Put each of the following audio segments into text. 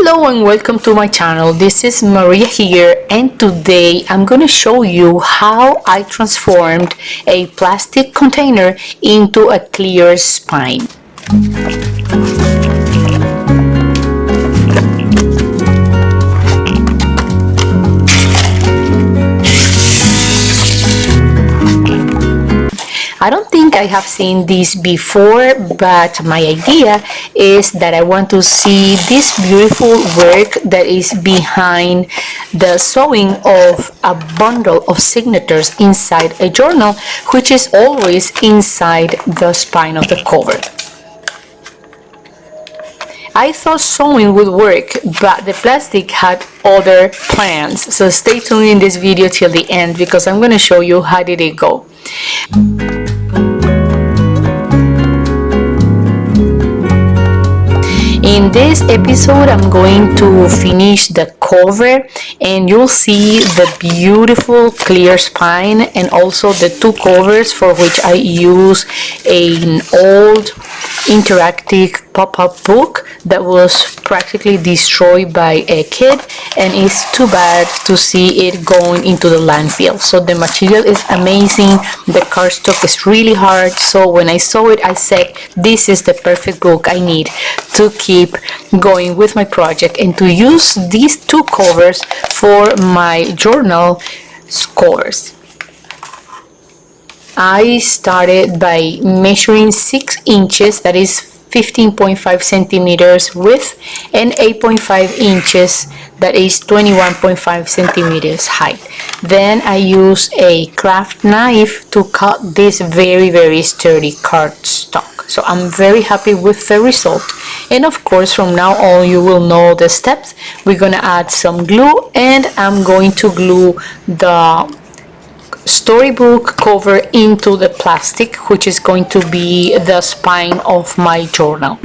Hello and welcome to my channel. This is Maria here, and today I'm going to show you how I transformed a plastic container into a clear spine. I don't think I have seen this before, but my idea is that I want to see this beautiful work that is behind the sewing of a bundle of signatures inside a journal, which is always inside the spine of the cover. I thought sewing would work, but the plastic had other plans, so stay tuned in this video till the end because I'm going to show you how did it go. In this episode, I'm going to finish the cover and you'll see the beautiful clear spine and also the two covers for which I use an old interactive pop-up book that was practically destroyed by a kid, and it's too bad to see it going into the landfill. So the material is amazing, the cardstock is really hard, so when I saw it I said this is the perfect book I need to keep going with my project and to use these two covers for my journal covers. I started by measuring 6 inches, that is 15.5 centimeters width, and 8.5 inches, that is 21.5 centimeters height. Then I used a craft knife to cut this very sturdy cardstock. So I'm very happy with the result. And of course, from now on you will know the steps. We're gonna add some glue, and I'm going to glue the storybook cover into the plastic, which is going to be the spine of my journal.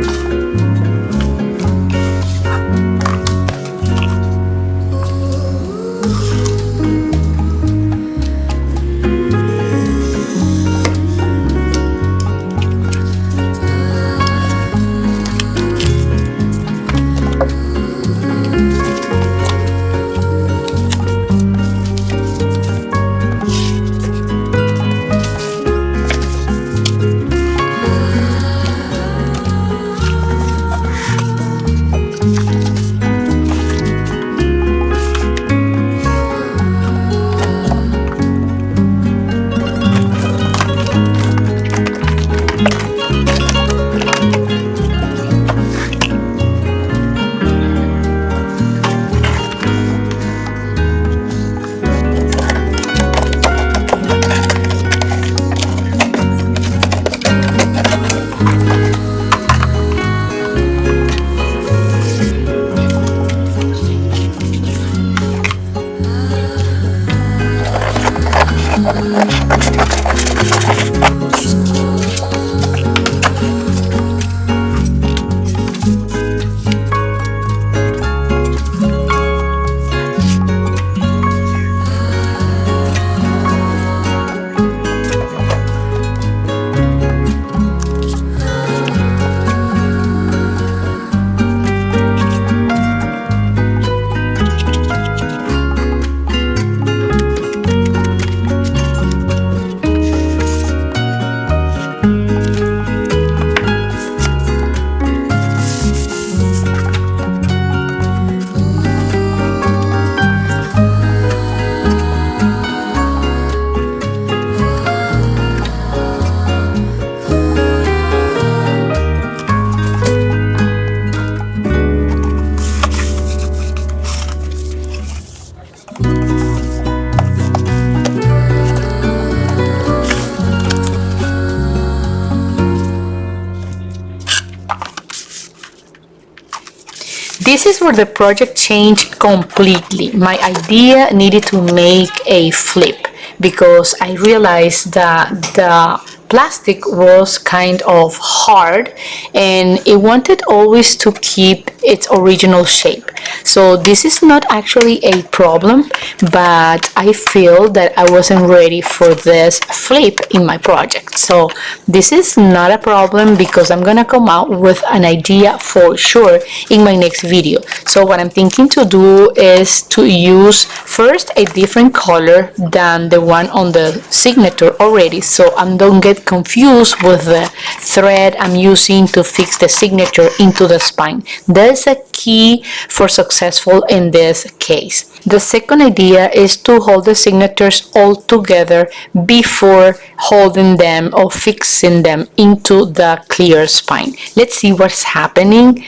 This is where the project changed completely. My idea needed to make a flip because I realized that the plastic was kind of hard and it wanted always to keep its original shape. So this is not actually a problem, but I feel that I wasn't ready for this flip in my project. So this is not a problem because I'm gonna come out with an idea for sure in my next video. So what I'm thinking to do is to use first a different color than the one on the signature already, so I don't get confused with the thread I'm using to fix the signature into the spine. That's a key for successful in this case. The second idea is to hold the signatures all together before holding them or fixing them into the clear spine. Let's see what's happening.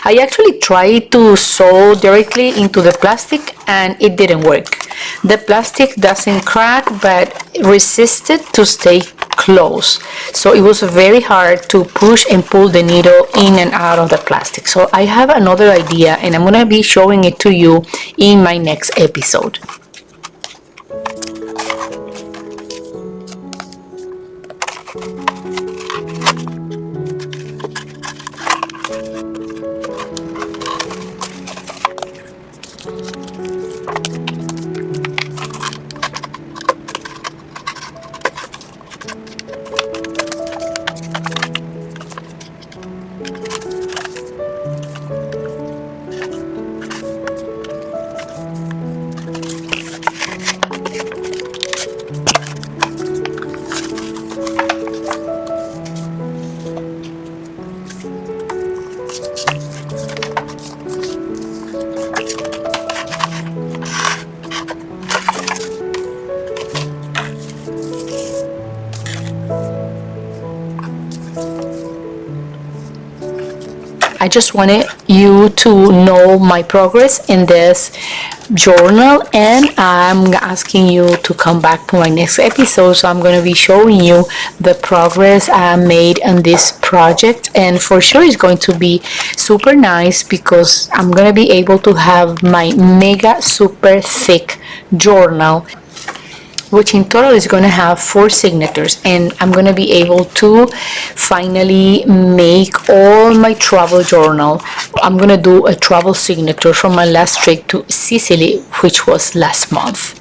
I actually tried to sew directly into the plastic and it didn't work. The plastic doesn't crack but resisted to stay close. So it was very hard to push and pull the needle in and out of the plastic. So I have another idea and I'm gonna be showing it to you in my next episode. I just wanted you to know my progress in this journal, and I'm asking you to come back to my next episode. So I'm going to be showing you the progress I made on this project, and for sure it's going to be super nice because I'm going to be able to have my mega super thick journal, which in total is going to have 4 signatures, and I'm going to be able to finally make all my travel journal. I'm going to do a travel signature from my last trip to Sicily, which was last month.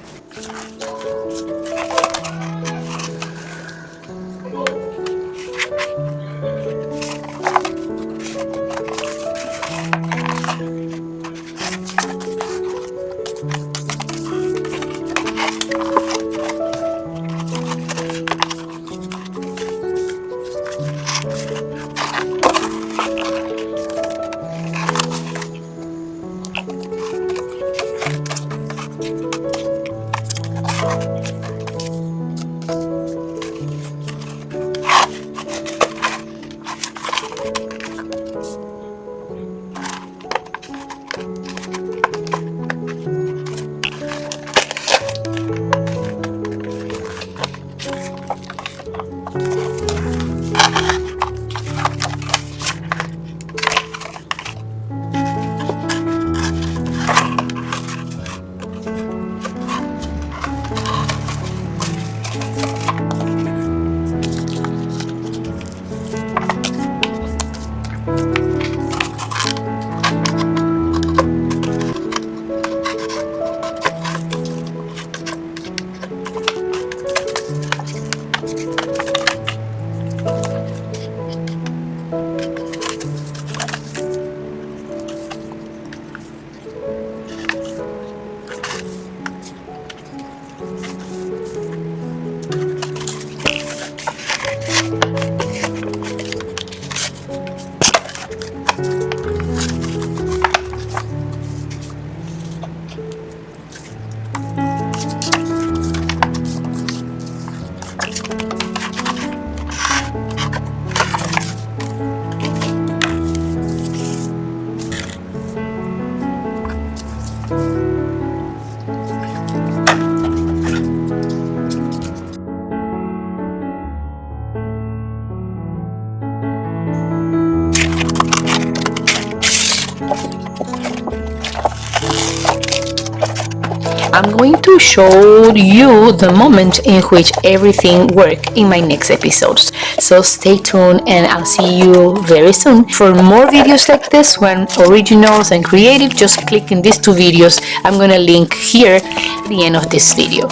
I'm going to show you the moment in which everything worked in my next episodes. So stay tuned and I'll see you very soon. For more videos like this one, originals and creative, just click in these two videos. I'm gonna link here at the end of this video.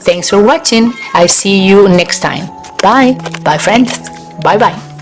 Thanks for watching. I'll see you next time. Bye. Bye, friends. Bye-bye.